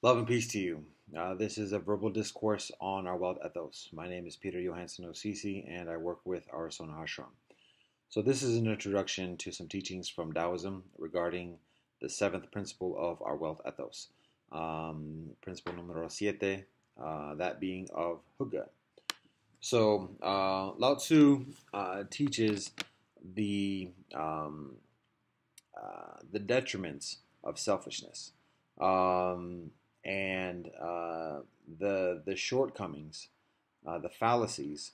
Love and peace to you. This is a verbal discourse on our Welt Ethos. My name is Peter Johansson Osisi, and I work with Arasona Ashram. So, this is an introduction to some teachings from Taoism regarding the seventh principle of our Welt Ethos, principle numero siete, that being of Hygge. So, Lao Tzu teaches the the detriments of selfishness. And the shortcomings, the fallacies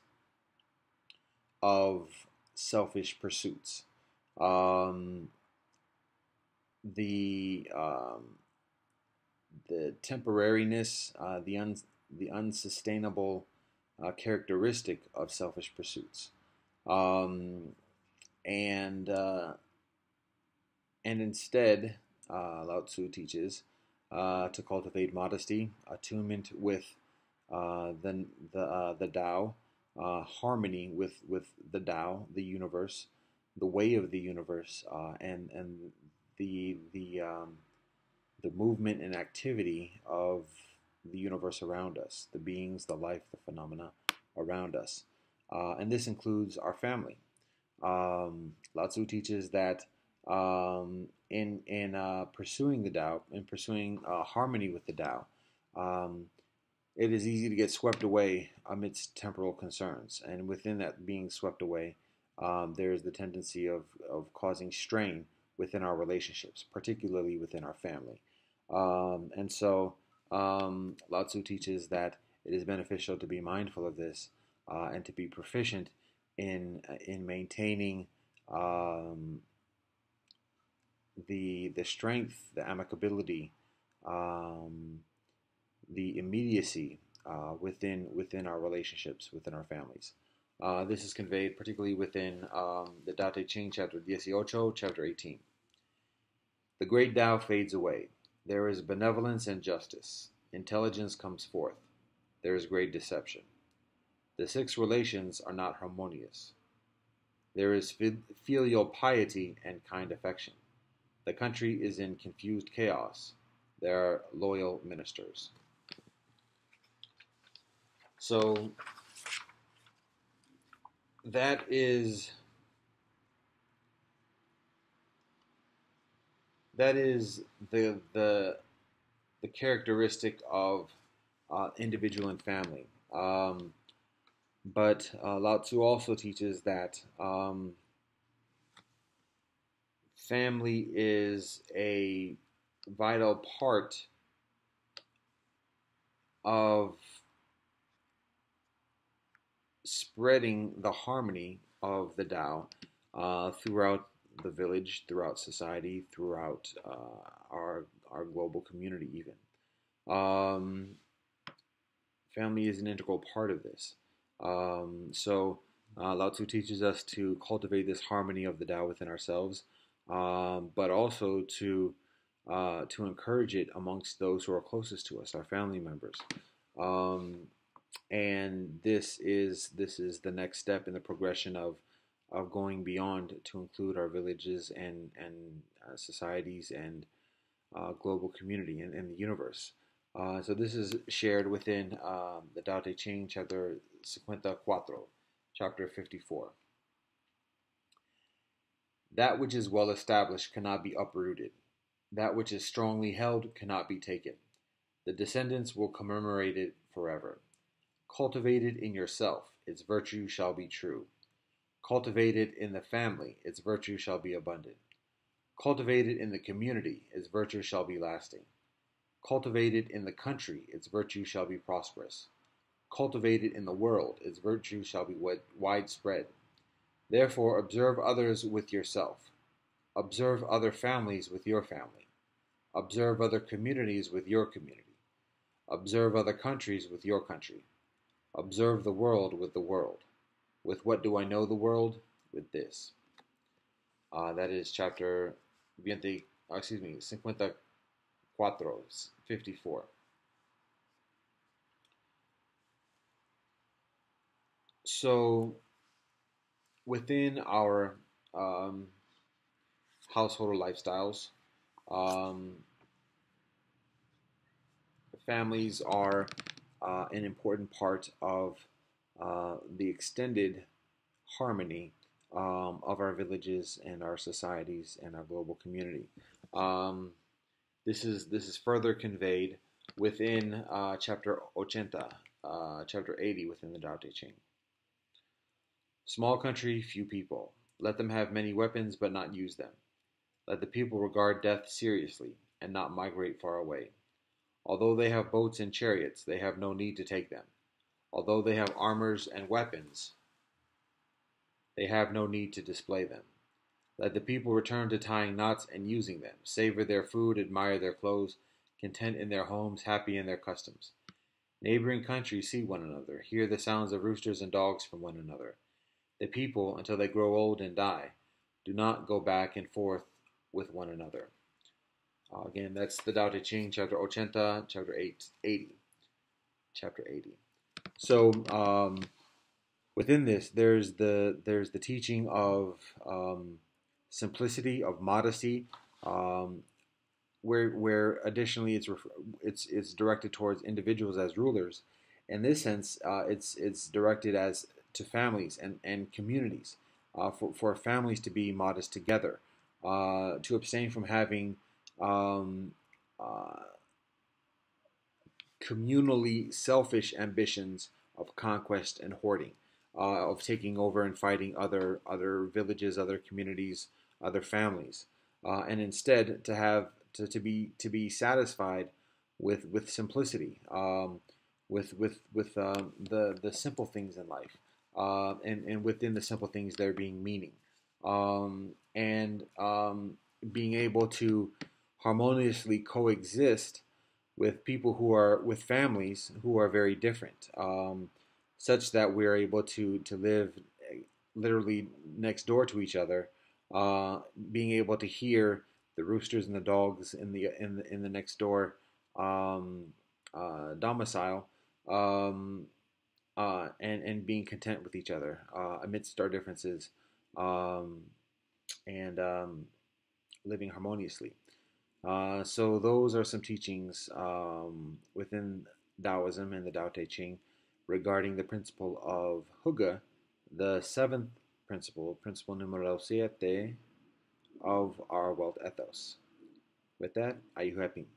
of selfish pursuits, um, the the temporariness, the unsustainable characteristic of selfish pursuits, um, and uh, and instead, Lao Tzu teaches to cultivate modesty, attunement with the Tao, harmony with the Tao, the universe, the way of the universe, and the movement and activity of the universe around us, the beings, the life, the phenomena around us, and this includes our family. Lao Tzu teaches that in pursuing the Tao, in pursuing harmony with the Tao, um, it is easy to get swept away amidst temporal concerns, and within that being swept away, there is the tendency of causing strain within our relationships, particularly within our family. And so Lao Tzu teaches that it is beneficial to be mindful of this and to be proficient in maintaining um, the strength, the amicability, um, the immediacy within our relationships, within our families. This is conveyed particularly within the Dao Te Ching, chapter 18, chapter 18. The great Tao fades away. There is benevolence and justice. Intelligence comes forth. There is great deception. The six relations are not harmonious. There is filial piety and kind affection. The country is in confused chaos. There are loyal ministers. So that is the characteristic of individual and family. But Lao Tzu also teaches that family is a vital part of spreading the harmony of the Tao throughout the village, throughout society, throughout our global community, even. Um, Family is an integral part of this. Lao Tzu teaches us to cultivate this harmony of the Tao within ourselves, but also to encourage it amongst those who are closest to us, our family members. Um, and this is the next step in the progression of going beyond to include our villages and societies and global community and the universe. So this is shared within the Tao Te Ching, chapter 54, chapter 54. That which is well established cannot be uprooted. That which is strongly held cannot be taken. The descendants will commemorate it forever. Cultivate it in yourself, its virtue shall be true. Cultivate it in the family, its virtue shall be abundant. Cultivate it in the community, its virtue shall be lasting. Cultivate it in the country, its virtue shall be prosperous. Cultivate it in the world, its virtue shall be widespread. Therefore, observe others with yourself. Observe other families with your family. Observe other communities with your community. Observe other countries with your country. Observe the world with the world. With what do I know the world? With this. That is chapter 54, 54. So within our um, household lifestyles, um, families are an important part of the extended harmony of our villages and our societies and our global community. Um, this is further conveyed within chapter 80, chapter 80 within the Tao Te Ching. Small country, few people. Let them have many weapons, but not use them. Let the people regard death seriously, and not migrate far away. Although they have boats and chariots, they have no need to take them. Although they have armors and weapons, they have no need to display them. Let the people return to tying knots and using them, savor their food, admire their clothes, content in their homes, happy in their customs. Neighboring countries see one another, hear the sounds of roosters and dogs from one another. The people, until they grow old and die, do not go back and forth with one another. Again, that's the Tao Te Ching, chapter 80, chapter 80. Chapter 80. So, within this, there's the teaching of simplicity, of modesty, um, where additionally it's directed towards individuals as rulers. In this sense, it's directed as to families and communities, for families to be modest together, to abstain from having um, uh, communally selfish ambitions of conquest and hoarding, of taking over and fighting other villages, other communities, other families, and instead to be satisfied with simplicity, with the simple things in life, and within the simple things there being meaning, and being able to harmoniously coexist with people with families who are very different, such that we're able to live literally next door to each other, being able to hear the roosters and the dogs in the next door um, domicile, um, and being content with each other amidst our differences, um, and living harmoniously. So those are some teachings within Taoism and the Tao Te Ching regarding the principle of Hygge, the seventh principle, principle numero siete of our Welt ethos. With that, are you happy?